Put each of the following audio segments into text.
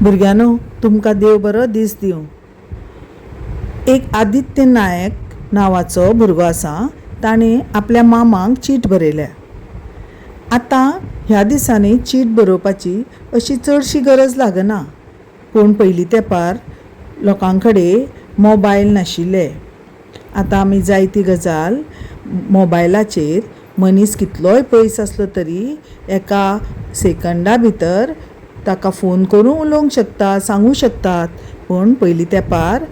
भुरग्यानो, तुमकां देव बरो दीस दिवं. एक आदित्य नायक नांवाचो भुरगो आसा. ताणें आपल्या मामांक चीट बरयल्या. आतां ह्या दिसांनी चीट बरोवपाची अशी चडशी गरज लागना. पूण पयलीं तेंपार लोकां कडेन मोबायल नाशिल्ले. आतां आमी जायती गजाल मोबायलाचेर मनीस कितलोय पयस आसलो तरी एका सेकंडा भितर ताका फोन करून उलोवंक शकता, सांगूं शकतात. पूण पयलीं तेंपार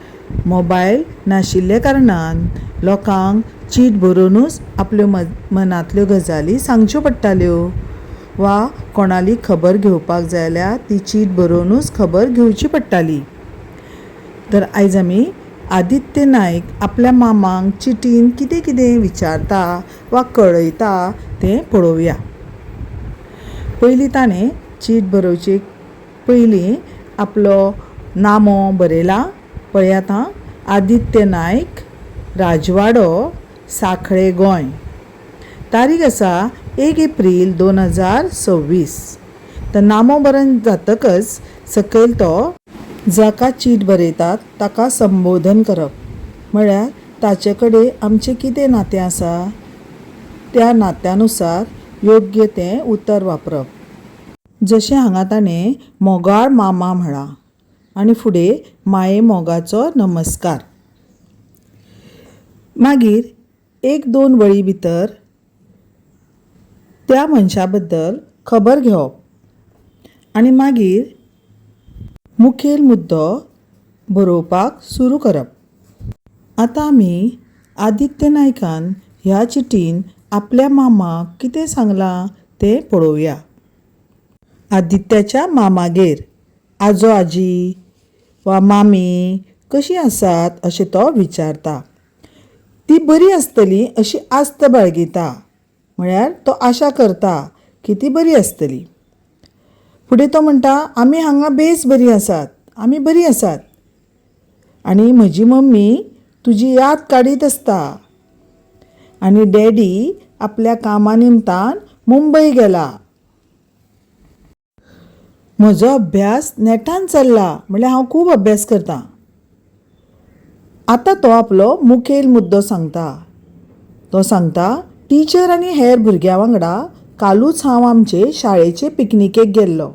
मोबायल नाशिल्ले कारणान लोकांक चीट बरोवनूच आपल्यो मनांतल्यो गजाली सांगच्यो पडटाल्यो. वा कोणाली खबर घेवपाक जाय जाल्यार ती चीट बरोवनूच खबर घेवची पडटाली. तर आयज आमी आदित्य नायक आपल्या मामांक चिटीन कितें कितें विचारता वा कळयता तें पळोवया. पयलीं ताणें चीट बरोवचे पयलीं आपलो नामो बरयला. पळयात हां. आदित्य नायक, राजवाडो, सांखळे, गोंय. तारीख आसा 1 एप्रील 2026. तर नामो बरोवन जातकच सकयल तो जाका चीट बरयतात ताका संबोधन करप. म्हळ्यार ताचे कडेन आमचें कितें नातें आसा त्या नात्यानुसार योग्य तें उतर वापरप. जशें हांगा ताणें मोगाळ मामा म्हणला आनी फुडें माये मोगाचो नमस्कार. मागीर 1-2 वळी भितर त्या मनशा बद्दल खबर घेवप आनी मागीर मुखेल मुद्दो बरोवपाक सुरू करप. आतां आमी आदित्य नायकान ह्या चिटीन आपल्या मामाक कितें सांगलां तें पळोवया. आदित्याच्या मामागेर आजो आजी वा मामी कशीं आसात अशें तो विचारता. ती बरी आसतली अशी आस्त बाळगिता. म्हळ्यार तो आशा करता की ती बरी आसतली. फुडें तो म्हणटा, आमी हांगा बेस बरी आसात, आमी बरी आसात. आनी म्हजी मम्मी तुजी याद काडीत आसता. आनी डॅडी आपल्या कामा निमतान मुंबय गेला. म्हजो अभ्यास नेटान चल्ला, म्हळ्यार हांव खूब अभ्यास करतां. आतां तो आपलो मुखेल मुद्दो सांगता. तो सांगता, टिचर आनी हेर भुरग्यां वांगडा कालूच हांव आमचे शाळेचे पिकनिकेक गेल्लो.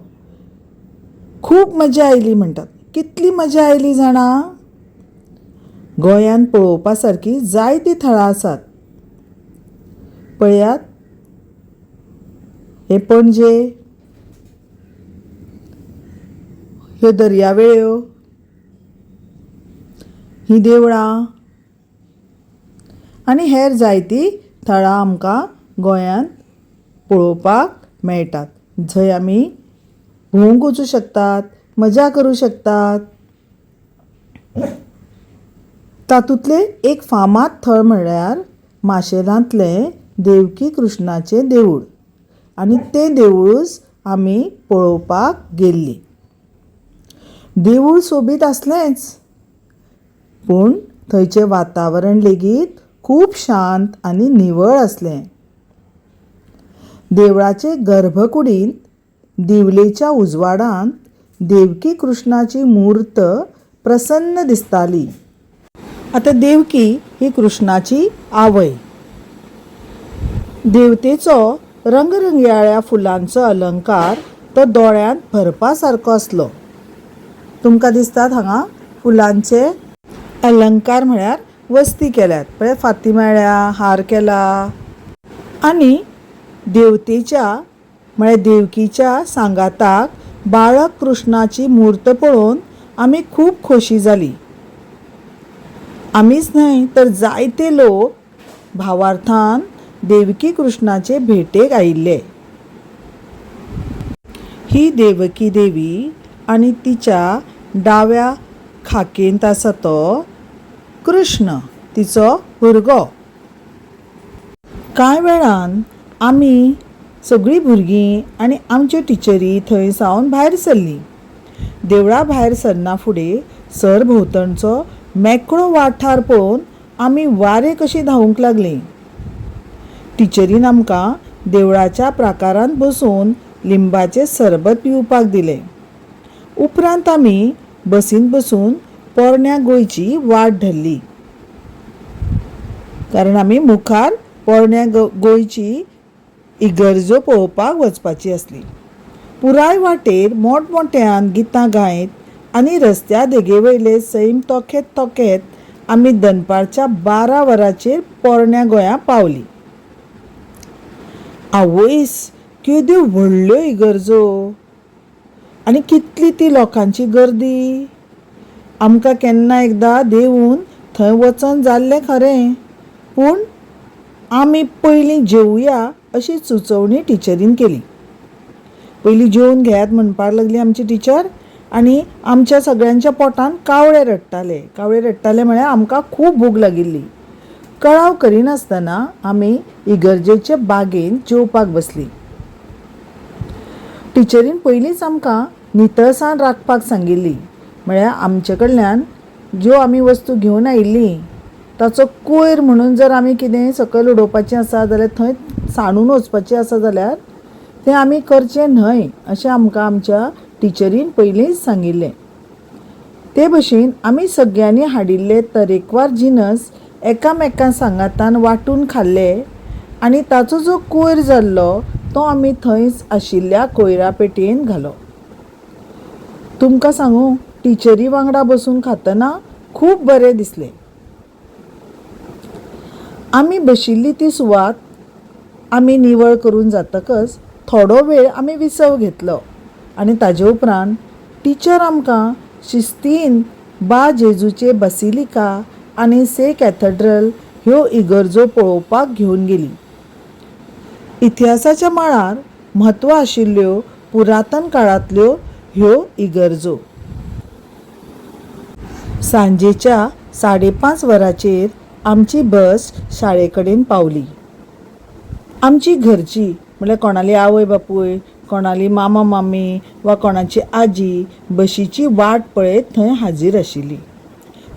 खूब मजा आयली म्हणटात. कितली मजा आयली जाणा. गोंयांत पळोवपा सारकी जायतीं थळां आसात. पळयात, हे पणजे, ह्यो दर्यावेळ्यो, हीं देवळां आनी हेर जायतीं थळां आमकां गोंयांत पळोवपाक मेळटात. जंय आमी भोंवूंक वचूं शकतात, मजा करूं शकतात. तातूंतलें एक फामाद थळ म्हणल्यार माशेलांतलें देवकी कृष्णाचें देवूळ. आनी तें देवूळच आमी पळोवपाक गेल्लीं. देवूळ सोबीत आसलेंच, पूण थंयचें वातावरण लेगीत खूब शांत आनी निवळ आसलें. देवळाचे गर्भकुडींत दिवलेच्या उजवाडांत देवकी कृष्णाची मूर्त प्रसन्न दिसताली. आतां देवकी ही कृष्णाची आवय. देवतेचो रंगरंगयाळ्या फुलांचो अलंकार तो दोळ्यांत भरपा सारको आसलो. तुमकां दिसतात हांगा फुलांचे अलंकार म्हळ्यार वस्ती केल्यात. पळय, फाती मेळ्ळ्या, हार केला. आनी देवतेच्या म्हळ्यार देवकीच्या सांगाताक बाळक कृष्णाची मूर्त पळोवन आमी खूब खोशी जाली. आमीच न्हय तर जायते लोक भावार्थान देवकी कृष्णाचे भेटेक आयिल्ले. ही देवकी देवी आनी तिच्या दाव्या खाकेंत आसा तो कृष्ण, तिचो भुरगो. कांय वेळान आमी सगळीं भुरगीं आनी आमच्यो टिचरी थंय सावन भायर सरलीं. देवळा भायर सरना फुडें सरभोंवतणचो मेकळो वाठार पळोवन आमी वारे कशीं धांवूंक लागलीं. टिचरीन आमकां देवळाच्या प्राकारांत बसून लिंबाचें सरबत पिवपाक दिलें. उपरांत आमी बसीन बसून पोरण्या गोंयची वाट धरली, कारण आमी मुखार पोरण्या गोंयची इगर्जो पळोवपाक वचपाची आसली. पुराय वाटेर मोठमोठ्यान गितां गायत आनी रस्त्या देगे वयले सैम तोखेत आमी दनपारच्या 12 वरांचेर पोरण्या गोंया पावली. आवयस, केद्यो व्हडल्यो इगर्जो आनी कितली ती लोकांची गर्दी. आमकां केन्ना एकदां देवून थंय वचन जाल्लें खरें, पूण आमी पयलीं जेवया अशी सुचोवणी टिचरीन केली. पयलीं जेवून घेयात म्हणपाक लागली आमची टिचर, आनी आमच्या सगळ्यांच्या पोटान कावळे रडटाले म्हळ्यार आमकां खूब भूक लागिल्ली. कळाव करिनासतना आमी इगर्जेचे बागेन जेवपाक बसली. टिचरीन पयलींच आमकां नितळसाण राखपाक सांगिल्ली, म्हळ्यार आमचे कडल्यान ज्यो आमी वस्तू घेवन आयिल्ली ताचो कोयर म्हणून जर आमी कितें सकयल उडोवपाचें आसा जाल्यार थंय सांडून वचपाचें आसा जाल्यार तें आमी करचें न्हय अशें आमकां आमच्या टिचरीन पयलींच सांगिल्लें. ते भशेन आमी सगळ्यांनी हाडिल्ले तरेकवार जिनस एकामेकां सांगातान वांटून खाल्ले आनी ताचो जो कोयर जाल्लो तो आमी थंयच आशिल्ल्या कोयरा पेटयेन घालो. तुमकां सांगू, टिचरी वांगडा बसून खातना खूब बरें दिसलें. आमी बशिल्ली ती सुवात आमी निवळ करून जातकच थोडो वेळ आमी विसव घेतलो आनी ताजे उपरांत टिचर आमकां शिस्तीन बा जेजूचे बसिलिका आनी से कॅथड्रल ह्यो इगर्जो पळोवपाक घेवन गेली. इतिहासाच्या माळार म्हत्व आशिल्ल्यो पुरातन काळांतल्यो ह्यो इगर्जो. सांजेच्या 5:30 वरांचेर आमची बस शाळे कडेन पावली. आमची घरची म्हळ्यार कोणाली आवय बापूय, कोणाली मामा मामी वा कोणाची आजी बशीची वाट पळयत थंय हाजीर आशिल्ली.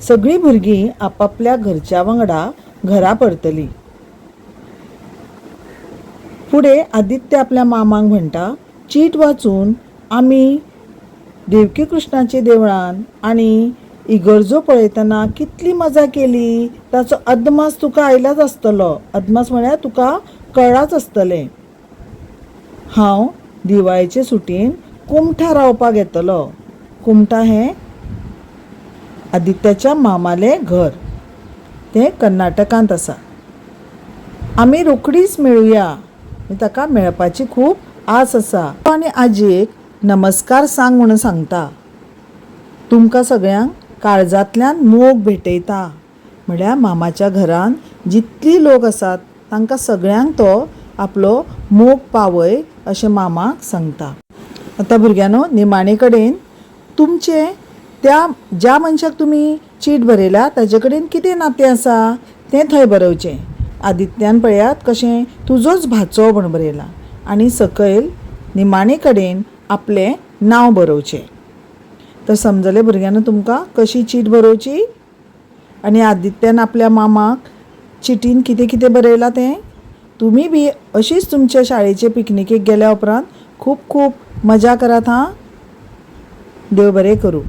सगळीं भुरगीं आपापल्या घरच्या वांगडा घरा परतलीं. फुडें आदित्य आपल्या मामांक म्हणटा, चीट वाचून आमी देवकी कृष्णाच्या देवळान आनी इगर्जो पळयतना कितली मजा केली ताचो अदमास तुका आयलाच आसतलो. अदमास म्हळ्यार तुका कळ्ळाच आसतलें. हांव दिवाळेचे सुटयेन कुमठा रावपाक येतलो. कुमठा हें आदित्याच्या मामालें घर, तें कर्नाटकांत आसा. आमी रोखडीच मेळुया, ताका मेळपाची खूब आस आसा. आनी आजयेक नमस्कार सांग म्हणून सांगता. तुमकां सगळ्यांक काळजांतल्यान मोग भेटयता. म्हळ्यार मामाच्या घरान जितली लोक आसात तांकां सगळ्यांक तो आपलो मोग पावय अशें मामाक सांगता. आतां भुरग्यांनो, निमाणे कडेन तुमचे ज्या मनशाक तुमी चीट बरयला ताजे कडेन कितें नातें आसा तें थंय बरोवचें. आदित्यान पळयात कशें तुजोच भाचो म्हण बरयला आनी सकयल निमाणे कडेन आपलें नांव बरोवचें. तर समजलें भुरग्यांनो तुमकां कशी चीट बरोवची. आनी आदित्यान आपल्या मामाक चिटीन कितें कितें बरयलां तें तुमी बी अशीच तुमच्या शाळेचे पिकनिकेक गेल्या उपरांत खूब खूब मजा करात हां. देव बरें करूं.